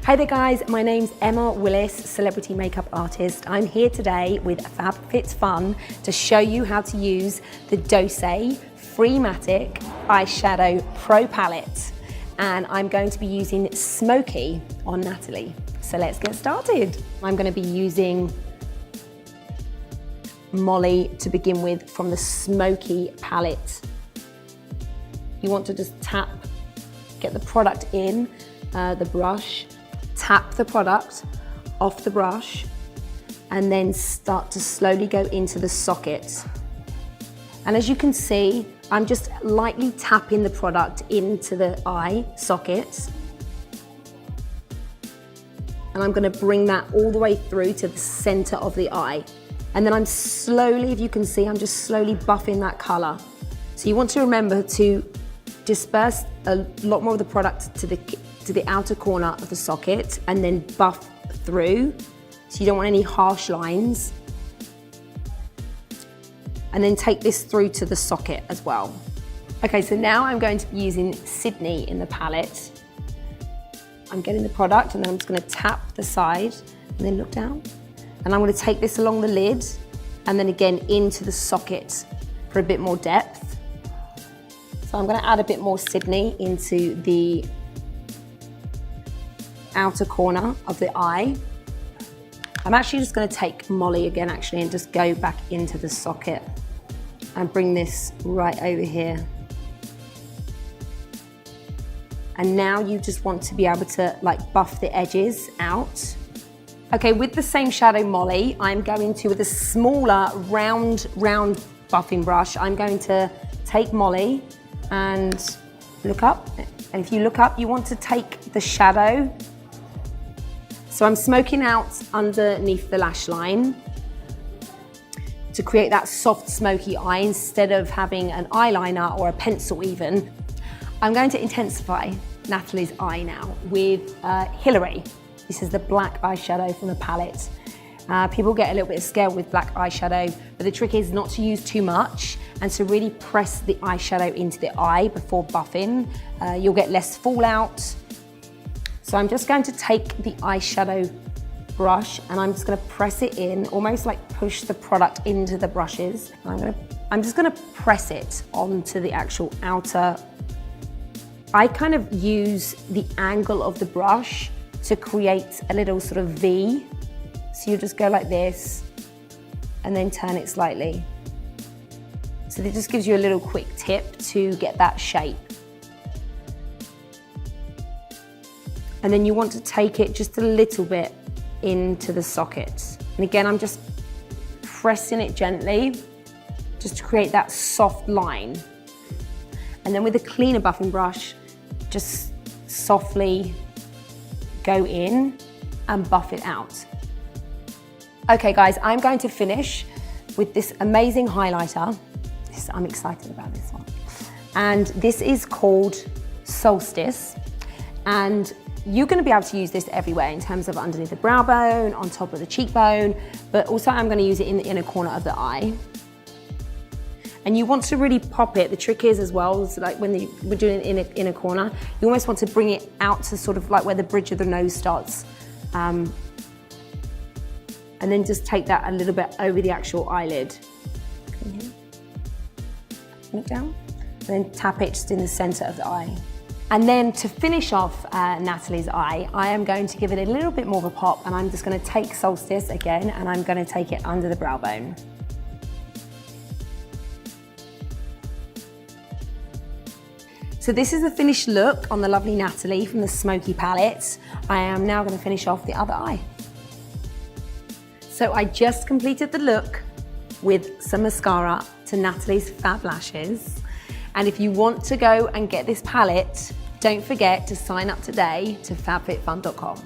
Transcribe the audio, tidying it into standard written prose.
Hi there guys, my name's Emma Willis, celebrity makeup artist. I'm here today with FabFitFun to show you how to use the Doucce Freematic Eyeshadow Pro Palette. And I'm going to be using Smokey on Natalie. So let's get started. I'm going to be using Molly to begin with from the Smokey palette. You want to just get the product in the brush, tap the product off the brush, and then start to slowly go into the socket. And as you can see, I'm just lightly tapping the product into the eye socket. And I'm going to bring that all the way through to the center of the eye. And then I'm slowly, if you can see, I'm just slowly buffing that color. So you want to remember to disperse a lot more of the product to the outer corner of the socket and then buff through. So you don't want any harsh lines. And then take this through to the socket as well. Okay, so now I'm going to be using Sydney in the palette. I'm getting the product and then I'm just going to tap the side and then look down. And I'm going to take this along the lid and then again into the socket for a bit more depth. So I'm going to add a bit more Sydney into the outer corner of the eye. I'm actually just going to take Molly again actually and just go back into the socket and bring this right over here. And now you just want to be able to like buff the edges out. Okay, with the same shadow Molly, I'm going to, with a smaller round buffing brush, I'm going to take Molly and look up. And if you look up, you want to take the shadow. So I'm smoking out underneath the lash line to create that soft smoky eye instead of having an eyeliner or a pencil even. I'm going to intensify Natalie's eye now with Hillary. This is the black eyeshadow from the palette. People get a little bit scared with black eyeshadow, but the trick is not to use too much and to really press the eyeshadow into the eye before buffing. You'll get less fallout. So I'm just going to take the eyeshadow brush and I'm just going to press it in, almost like push the product into the brushes. I'm just going to press it onto the actual outer. I kind of use the angle of the brush to create a little sort of V. So you just go like this and then turn it slightly. So it just gives you a little quick tip to get that shape. And then you want to take it just a little bit into the socket. And again, I'm just pressing it gently just to create that soft line. And then with a cleaner buffing brush, just softly go in and buff it out. Okay guys, I'm going to finish with this amazing highlighter. I'm excited about this one. And this is called Solstice. And you're going to be able to use this everywhere in terms of underneath the brow bone, on top of the cheekbone, but also I'm going to use it in the inner corner of the eye. And you want to really pop it. The trick is as well, so like when we're doing it in the inner corner, you almost want to bring it out to sort of like where the bridge of the nose starts. And then just take that a little bit over the actual eyelid. Look down, and then tap it just in the center of the eye. And then to finish off Natalie's eye, I am going to give it a little bit more of a pop and I'm just going to take Solstice again and I'm going to take it under the brow bone. So this is the finished look on the lovely Natalie from the Smokey palette. I am now going to finish off the other eye. So I just completed the look with some mascara to Natalie's Fab Lashes. And if you want to go and get this palette, don't forget to sign up today to FabFitFun.com.